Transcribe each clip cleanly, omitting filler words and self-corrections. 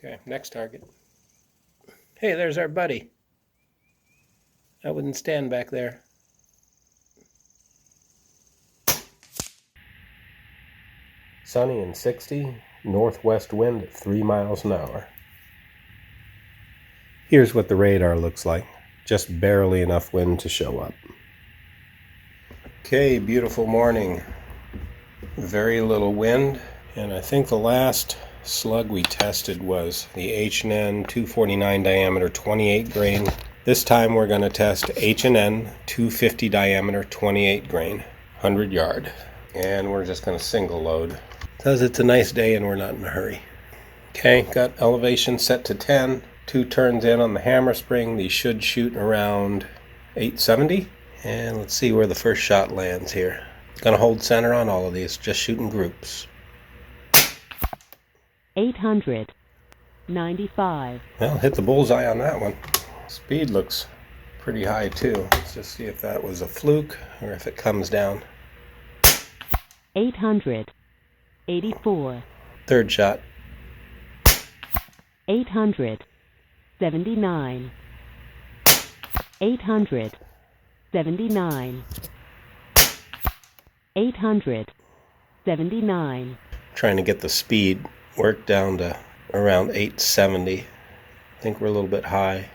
Okay, next target. Hey, there's our buddy. I wouldn't stand back there. Sunny and 60, northwest wind at 3 miles an hour. Here's what the radar looks like. Just barely enough wind to show up. Okay, beautiful morning. Very little wind, and I think the last slug we tested was the H&N 249 diameter 28 grain. This time we're going to test H&N 250 diameter 28 grain 100 yard, and we're just going to single load because it's a nice day and we're not in a hurry. Okay, got elevation set to 10, 2 turns in on the hammer spring. These should shoot around 870, and let's see where the first shot lands here. Gonna hold center on all of these, just shooting groups. 895. Well, hit the bullseye on that one. Speed looks pretty high too. Let's just see if that was a fluke or if it comes down. 884. Third shot. 879. 879. 879. Trying to get the speed worked down to around 870. I think we're a little bit high.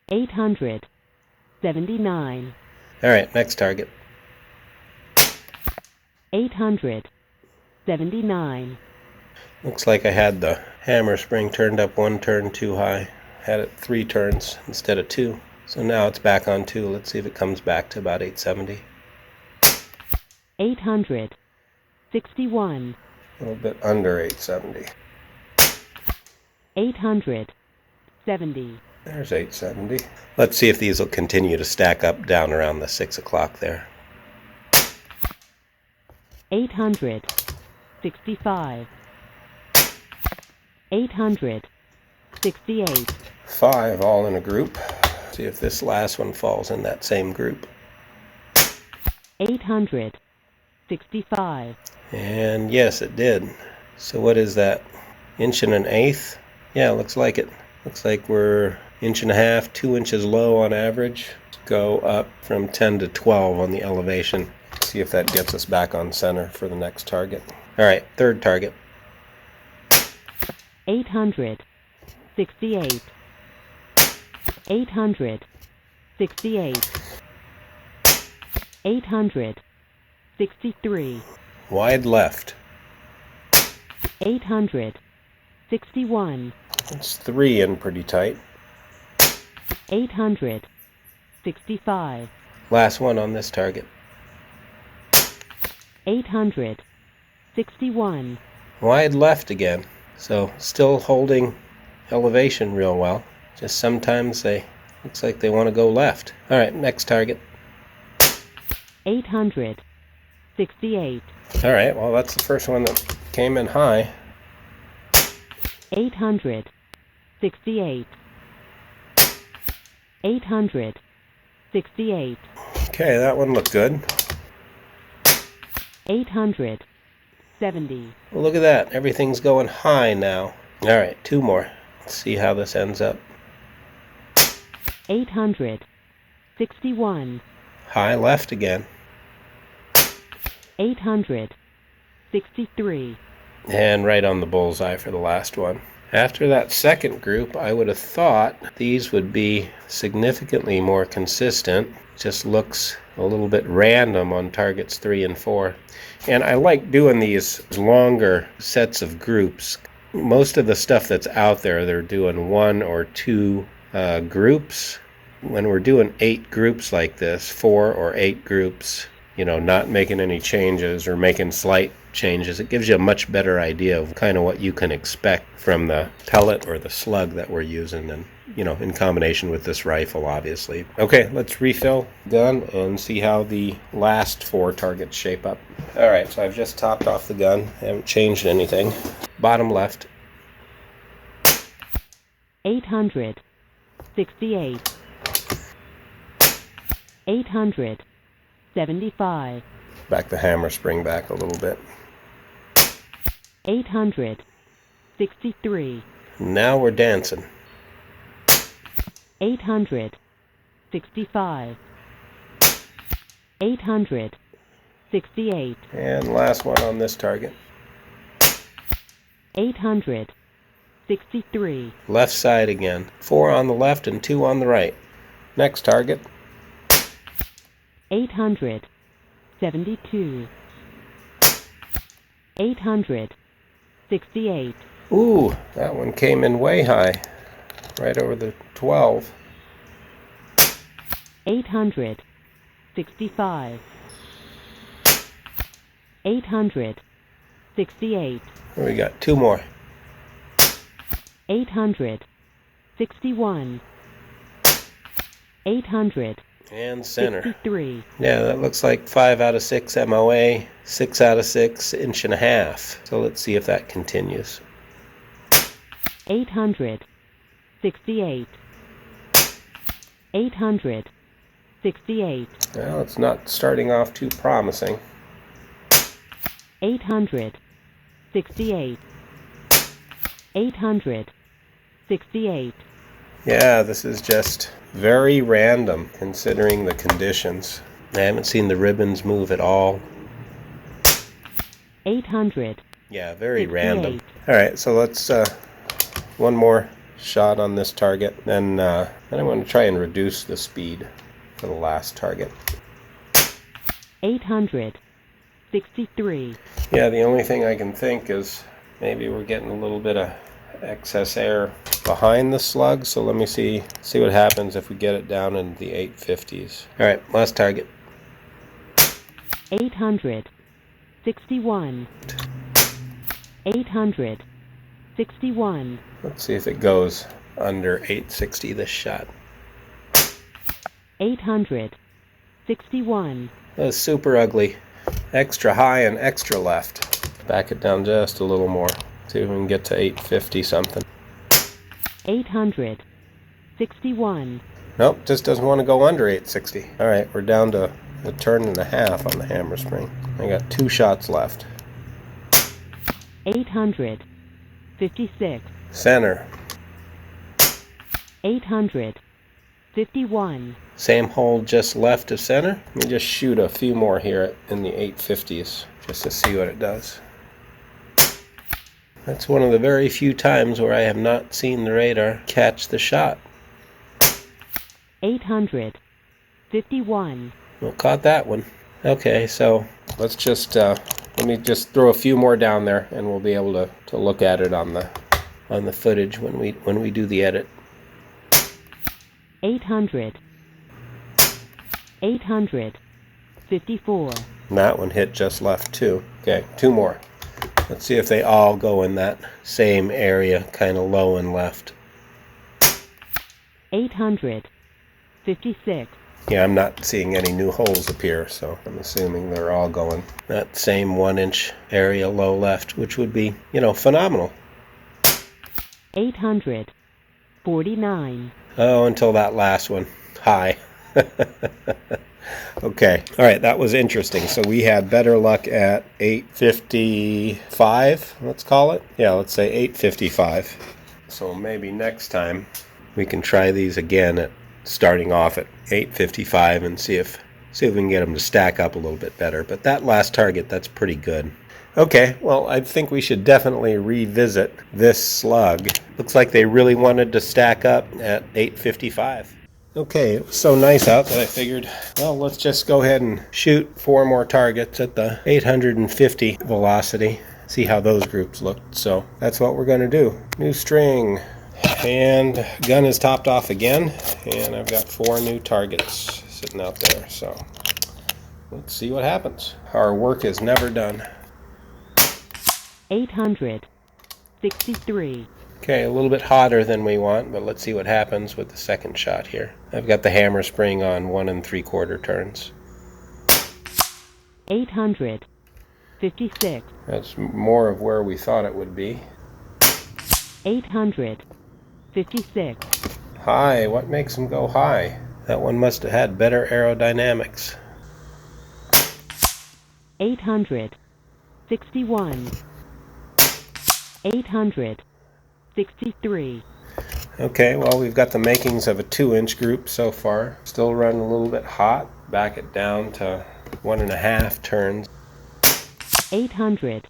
879. All right, next target. 879. Looks like I had the hammer spring turned up 1 turn too high. Had it 3 turns instead of 2. So now it's back on 2. Let's see if it comes back to about 870. 861. A little bit under 870. 870. There's 870. Let's see if these will continue to stack up down around the 6 o'clock there. 865. 868. 5 all in a group. See if this last one falls in that same group. 865. And yes, it did. So what is that? 1.1 inches? Yeah, looks like it. Looks like we're 1.5 inches, 2 inches low on average. Go up from 10 to 12 on the elevation. See if that gets us back on center for the next target. All right, third target. 868. 868. 863. Wide left. 861. It's 3 in pretty tight. 865. Last one on this target. 861. Wide left again. So still holding elevation real well. Just sometimes looks like they want to go left. All right, next target. 868. All right, well, that's the first one that came in high. 868. 868. Okay, that one looked good. 870. Well, look at that. Everything's going high now. All right, 2 more. Let's see how this ends up. 861. High left again. 863. And right on the bullseye for the last one. After that second group, I would have thought these would be significantly more consistent. Just looks a little bit random on targets 3 and 4. And I like doing these longer sets of groups. Most of the stuff that's out there, they're doing 1 or 2 groups. When we're doing 8 groups like this, 4 or 8 groups, not making any changes or making slight changes, it gives you a much better idea of kind of what you can expect from the pellet or the slug that we're using, and in combination with this rifle, obviously. Okay, let's refill gun and see how the last 4 targets shape up. All right, so I've just topped off the gun. I haven't changed anything. Bottom left. 868. 875. Back the hammer spring back a little bit. 876. 63, Now we're dancing. 800, 65, 800, 68, And last one on this target. 800, 63, Left side again. 4 on the left and 2 on the right. Next target. 800, 72, 800, 68, Ooh, that one came in way high. Right over the 12. 800, 65, 800, 68, We got 2 more. 800, 61, 800, And center. 63, Yeah, that looks like 5 out of 6 MOA, 6 out of 6 1.5 inch. So let's see if that continues. 800, 68, 800, 68, Well, it's not starting off too promising. 800, 68, 800, 68, Yeah, this is just very random considering the conditions. I haven't seen the ribbons move at all. 800, Yeah, very 68. random. Alright, so let's one more shot on this target. Then I'm going to try and reduce the speed for the last target. 800, 63, Yeah, the only thing I can think is maybe we're getting a little bit of excess air behind the slug, so let me see what happens if we get it down in the 850s. Alright, last target. 800, 61, 800, 61, Let's see if it goes under 860 this shot. 800, 61, That was super ugly. Extra high and extra left. Back it down just a little more. See if we can get to 850 something. 800, 61, Nope, just doesn't want to go under 860. Alright, we're down to a turn and a half on the hammer spring. I got 2 shots left. 800, 56, Center. 800, 51, Same hole just left of center. Let me just shoot a few more here in the 850s just to see what it does. That's one of the very few times where I have not seen the radar catch the shot. 800, 51, Well, caught that one. Okay, so let's just let me just throw a few more down there, and we'll be able to look at it on the footage when we do the edit. 800, 800, 54, And that one hit just left too. Okay, 2 more. Let's see if they all go in that same area, kind of low and left. 800, 56, Yeah, I'm not seeing any new holes appear, so I'm assuming they're all going that same 1-inch area low left, which would be, phenomenal. 800, 49, Oh, until that last one. High. Okay. All right, that was interesting. So we had better luck at 855, let's call it. Yeah, let's say 855. So maybe next time we can try these again at starting off at 855 and see if we can get them to stack up a little bit better. But that last target, that's pretty good. Okay, well, I think we should definitely revisit this slug. Looks like they really wanted to stack up at 855. Okay, it was so nice out that I figured, well, let's just go ahead and shoot 4 more targets at the 850 velocity. See how those groups looked. So that's what we're going to do. New string. And gun is topped off again. And I've got 4 new targets sitting out there. So let's see what happens. Our work is never done. 800, 63, Okay, a little bit hotter than we want, but let's see what happens with the second shot here. I've got the hammer spring on 1 3/4 turns. 800, 56, That's more of where we thought it would be. 800, 56, High, what makes them go high? That one must have had better aerodynamics. 800, 61, 800, 63. Okay, well, we've got the makings of a 2-inch group so far. Still running a little bit hot. Back it down to 1.5 turns. 800.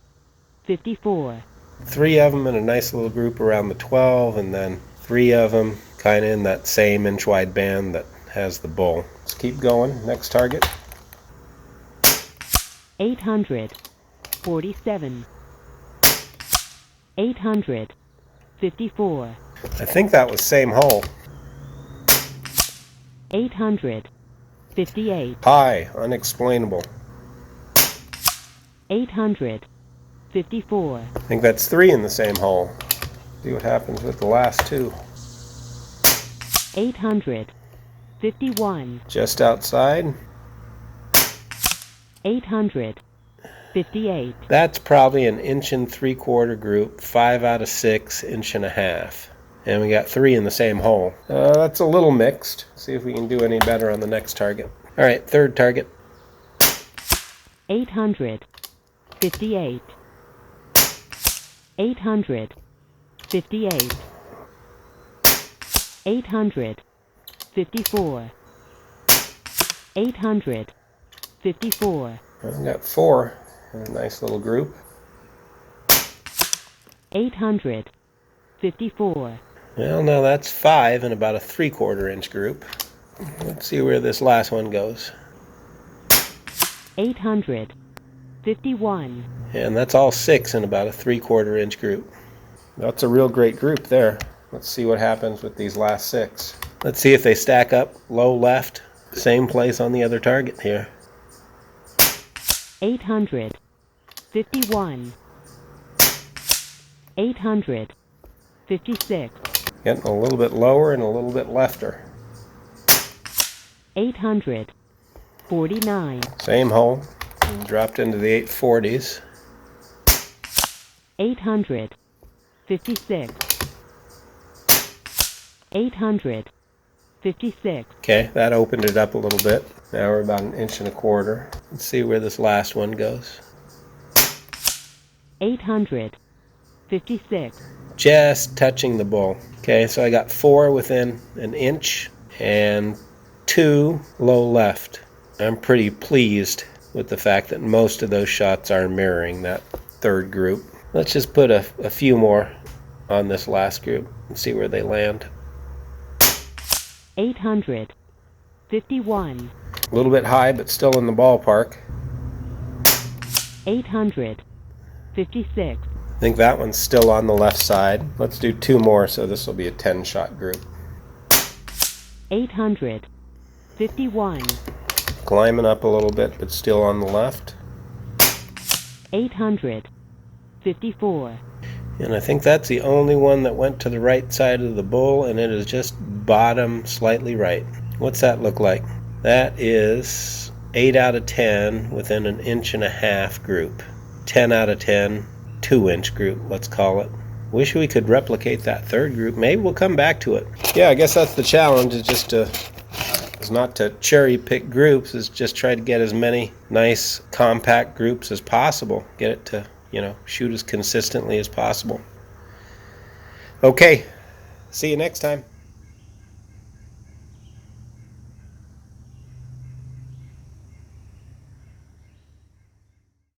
54. 3 of them in a nice little group around the 12, and then 3 of them kind of in that same inch-wide band that has the bull. Let's keep going. Next target. 800. 47. 800. 54. I think that was same hole. 800. 58. High, unexplainable. 800. 54. I think that's 3 in the same hole. See what happens with the last 2. 800. 51. Just outside. 800. 58. That's probably an 1.75 inch group, 5 out of 6, 1.5 inches. And we got 3 in the same hole. That's a little mixed. See if we can do any better on the next target. All right, third target. 800. 58. 800. 58. 800. 54. 800. 54. I've got 4 in a nice little group. 800. 54. Well, now that's 5 in about a 3/4 inch group. Let's see where this last one goes. 800. 51. And that's all 6 in about a 3/4 inch group. That's a real great group there. Let's see what happens with these last 6. Let's see if they stack up low left, same place on the other target here. 800. 51. 800. 56. Getting a little bit lower and a little bit lefter. 800. 49. Same hole. Dropped into the 840s. 800. 56. 800. 56. Okay, that opened it up a little bit. Now we're about 1.25 inches. Let's see where this last one goes. 800. 56. Just touching the bull. Okay, so I got 4 within 1 inch and 2 low left. I'm pretty pleased with the fact that most of those shots are mirroring that third group. Let's just put a few more on this last group and see where they land. 800. 51. A little bit high, but still in the ballpark. 800. 56. I think that one's still on the left side. Let's do 2 more, so this will be a 10-shot group. 800. 51. Climbing up a little bit, but still on the left. 800. 54. And I think that's the only one that went to the right side of the bull, and it is just bottom slightly right. What's that look like? That is 8 out of 10 within 1.5 inch group. 10 out of 10, 2-inch group, let's call it. Wish we could replicate that third group. Maybe we'll come back to it. Yeah, I guess that's the challenge, is not to cherry pick groups, is just try to get as many nice compact groups as possible. Get it to, shoot as consistently as possible. Okay, see you next time.